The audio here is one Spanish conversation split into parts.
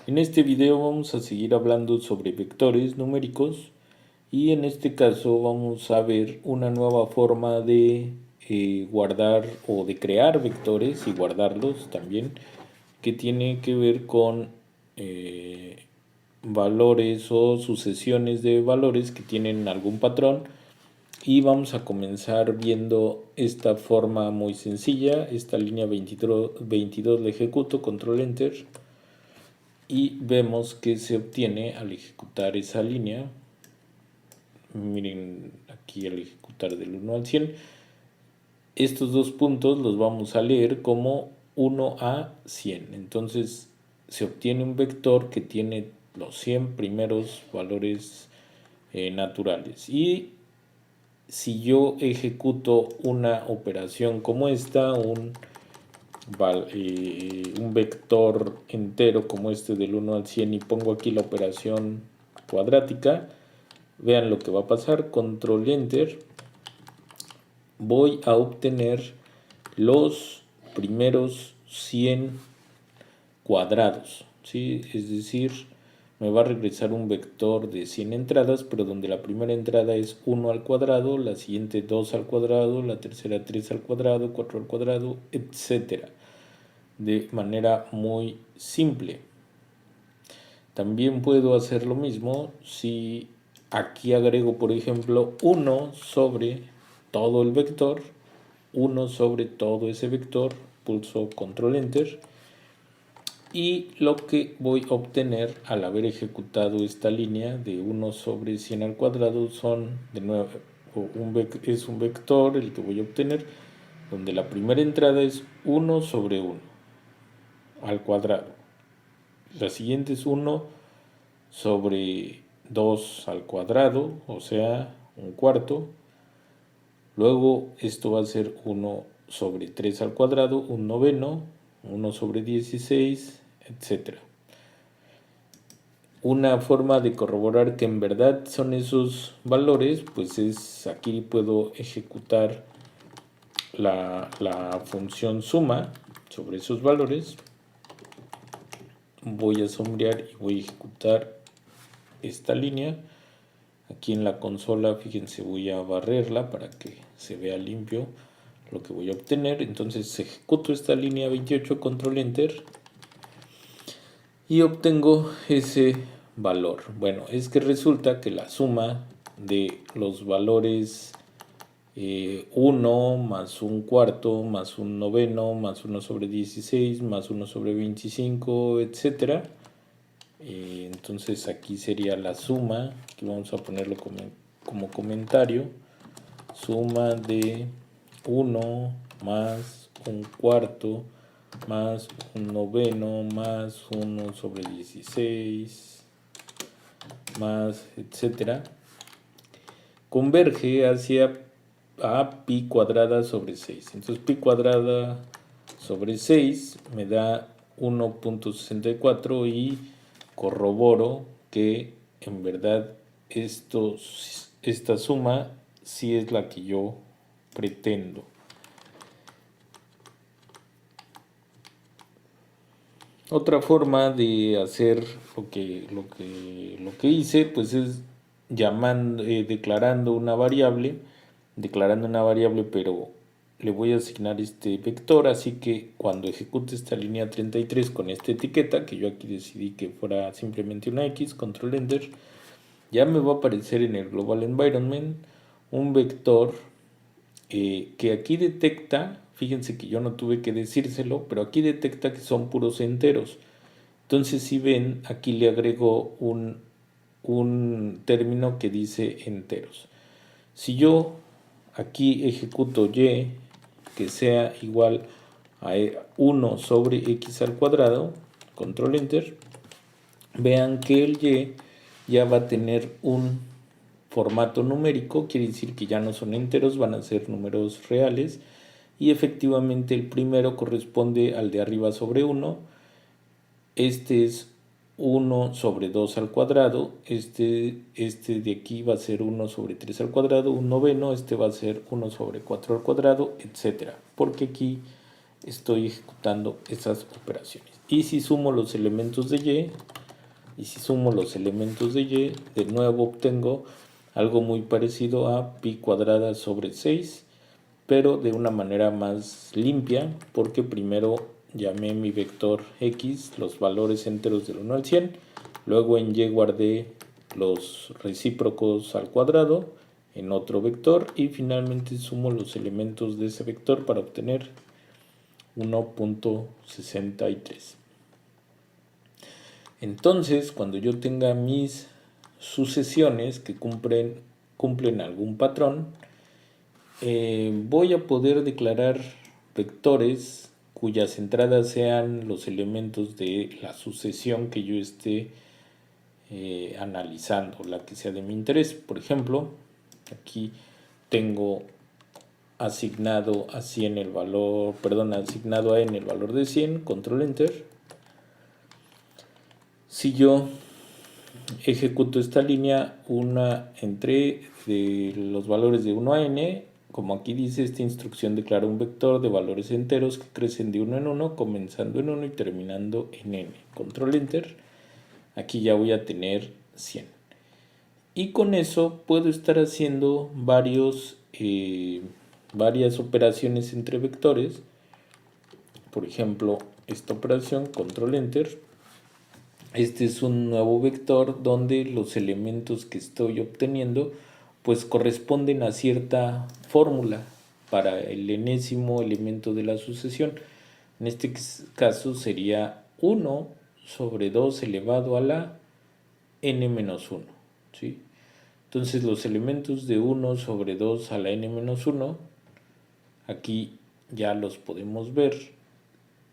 En este video vamos a seguir hablando sobre vectores numéricos y en este caso vamos a ver una nueva forma de guardar o de crear vectores y guardarlos también, que tiene que ver con valores o sucesiones de valores que tienen algún patrón. Y vamos a comenzar viendo esta forma muy sencilla. Esta línea 22 la ejecuto, control enter, y vemos que se obtiene al ejecutar esa línea. Miren aquí al ejecutar del 1 al 100, estos dos puntos los vamos a leer como 1 a 100. Entonces se obtiene un vector que tiene los 100 primeros valores naturales. Y si yo ejecuto una operación como esta, un vector entero como este del 1 al 100, y pongo aquí la operación cuadrática, vean lo que va a pasar. Control enter, voy a obtener los primeros 100 cuadrados, ¿sí? Es decir, me va a regresar un vector de 100 entradas, pero donde la primera entrada es 1 al cuadrado, la siguiente 2 al cuadrado, la tercera 3 al cuadrado, 4 al cuadrado, etcétera, de manera muy simple. También puedo hacer lo mismo si aquí agrego, por ejemplo, 1 sobre todo el vector, 1 sobre todo ese vector, pulso control enter, y lo que voy a obtener al haber ejecutado esta línea de 1 sobre 100 al cuadrado son, de nuevo, es un vector el que voy a obtener, donde la primera entrada es 1 sobre 1 al cuadrado, la siguiente es 1 sobre 2 al cuadrado, o sea, un cuarto. Luego esto va a ser 1 sobre 3 al cuadrado, un noveno, 1 sobre 16, etc. Una forma de corroborar que en verdad son esos valores, pues es aquí puedo ejecutar la función suma sobre esos valores. Voy a sombrear y voy a ejecutar esta línea. Aquí en la consola, fíjense, voy a barrerla para que se vea limpio lo que voy a obtener. Entonces ejecuto esta línea 28, control enter, y obtengo ese valor. Bueno, es que resulta que la suma de los valores 1 más un cuarto más un noveno más 1 sobre 16 más 1 sobre 25, etcétera. Entonces aquí sería la suma, aquí vamos a ponerlo como comentario, suma de 1 más un cuarto más un noveno más 1 sobre 16 más etcétera, converge hacia a pi cuadrada sobre 6. Entonces pi cuadrada sobre 6 me da 1.64 y corroboro que en verdad esta suma sí es la que yo pretendo. Otra forma de hacer lo que hice, pues es declarando una variable, pero le voy a asignar este vector, así que cuando ejecute esta línea 33 con esta etiqueta, que yo aquí decidí que fuera simplemente una X, control enter, ya me va a aparecer en el global environment un vector que aquí detecta, fíjense que yo no tuve que decírselo, pero aquí detecta que son puros enteros. Entonces, si ven, aquí le agrego un término que dice enteros. Si yo aquí ejecuto y que sea igual a 1 sobre x al cuadrado, control enter, vean que el y ya va a tener un formato numérico, quiere decir que ya no son enteros, van a ser números reales, y efectivamente el primero corresponde al de arriba sobre 1, este es 1 sobre 2 al cuadrado, este de aquí va a ser 1 sobre 3 al cuadrado, un noveno, este va a ser 1 sobre 4 al cuadrado, etcétera, porque aquí estoy ejecutando esas operaciones. Y si sumo los elementos de y, Y si sumo los elementos de y, de nuevo obtengo algo muy parecido a pi cuadrada sobre 6, pero de una manera más limpia, porque primero llamé mi vector x los valores enteros del 1 al 100, luego en y guardé los recíprocos al cuadrado en otro vector y finalmente sumo los elementos de ese vector para obtener 1.63. Entonces, cuando yo tenga mis sucesiones que cumplen algún patrón, voy a poder declarar vectores cuyas entradas sean los elementos de la sucesión que yo esté analizando, la que sea de mi interés. Por ejemplo, aquí tengo asignado a 100 el valor, asignado a n el valor de 100, control enter. Si yo ejecuto esta línea, una entre de los valores de 1 a n, como aquí dice, esta instrucción declara un vector de valores enteros que crecen de 1 en 1, comenzando en 1 y terminando en n. Control enter. Aquí ya voy a tener 100. Y con eso puedo estar haciendo varias operaciones entre vectores. Por ejemplo, esta operación, control enter. Este es un nuevo vector donde los elementos que estoy obteniendo pues corresponden a cierta fórmula para el enésimo elemento de la sucesión. En este caso sería 1 sobre 2 elevado a la n-1, ¿sí? Entonces los elementos de 1 sobre 2 a la n-1, aquí ya los podemos ver,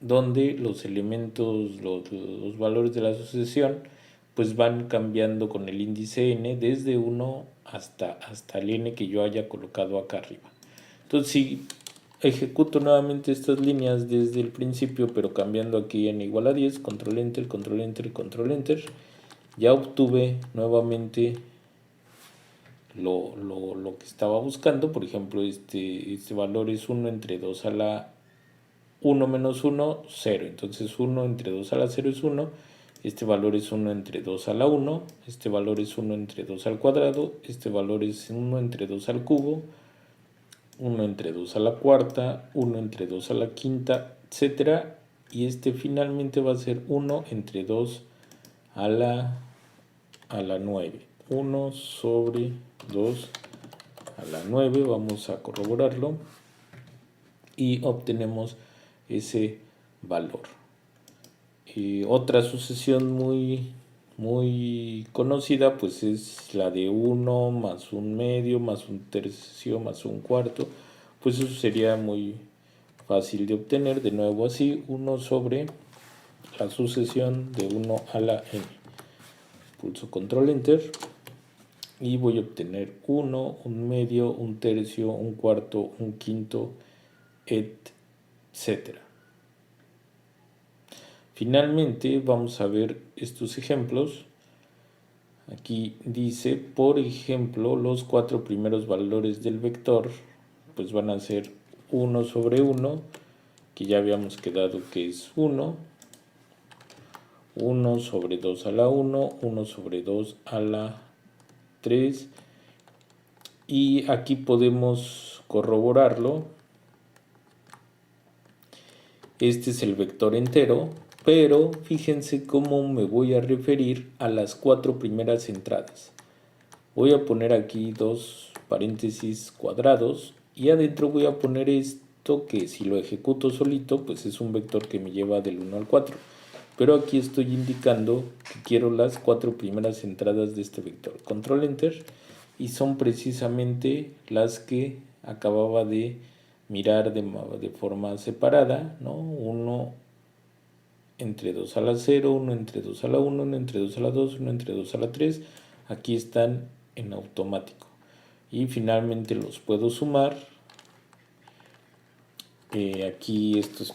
donde los elementos, los valores de la sucesión, pues van cambiando con el índice n desde 1 hasta el n que yo haya colocado acá arriba. Entonces, si ejecuto nuevamente estas líneas desde el principio, pero cambiando aquí n igual a 10, control enter, control enter, control enter, ya obtuve nuevamente lo que estaba buscando. Por ejemplo, este valor es 1 entre 2 a la 1 menos 1, 0. Entonces 1 entre 2 a la 0 es 1. Este valor es 1 entre 2 a la 1. Este valor es 1 entre 2 al cuadrado. Este valor es 1 entre 2 al cubo. 1 entre 2 a la cuarta. 1 entre 2 a la quinta, etc. Y este finalmente va a ser 1 entre 2 a la 9. 1 sobre 2 a la 9. Vamos a corroborarlo. Y obtenemos ese valor. Otra sucesión muy conocida pues es la de 1 más un medio más un tercio más un cuarto. Pues eso sería muy fácil de obtener. De nuevo así, 1 sobre la sucesión de 1 a la n. Pulso control enter y voy a obtener 1, un medio, un tercio, un cuarto, un quinto, etc. Finalmente vamos a ver estos ejemplos. Aquí dice, por ejemplo, los 4 primeros valores del vector pues van a ser 1 sobre 1, que ya habíamos quedado que es 1, 1 sobre 2 a la 1, 1 sobre 2 a la 3, y aquí podemos corroborarlo. Este es el vector entero, pero fíjense cómo me voy a referir a las 4 primeras entradas. Voy a poner aquí 2 paréntesis cuadrados y adentro voy a poner esto que si lo ejecuto solito pues es un vector que me lleva del 1 al 4. Pero aquí estoy indicando que quiero las 4 primeras entradas de este vector. Control enter, y son precisamente las que acababa de mirar de forma separada, ¿no? 1 entre 2 a la 0, 1 entre 2 a la 1, 1 entre 2 a la 2, 1 entre 2 a la 3. Aquí están en automático. Y finalmente los puedo sumar. Aquí estos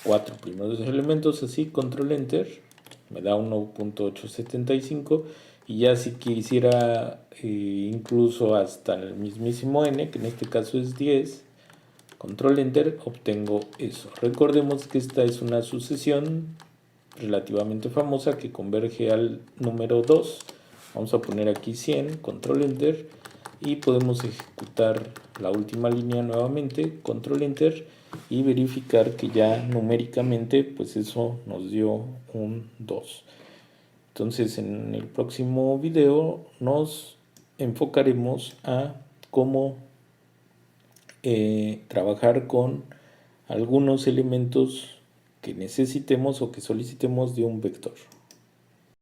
4 primeros elementos, así, control enter, me da 1.875. Y ya si quisiera incluso hasta el mismísimo n, que en este caso es 10, control enter, obtengo eso. Recordemos que esta es una sucesión relativamente famosa que converge al número 2. Vamos a poner aquí 100, control enter, y podemos ejecutar la última línea nuevamente, control enter, y verificar que ya numéricamente pues eso nos dio un 2. Entonces en el próximo video nos enfocaremos a cómo trabajar con algunos elementos que necesitemos o que solicitemos de un vector.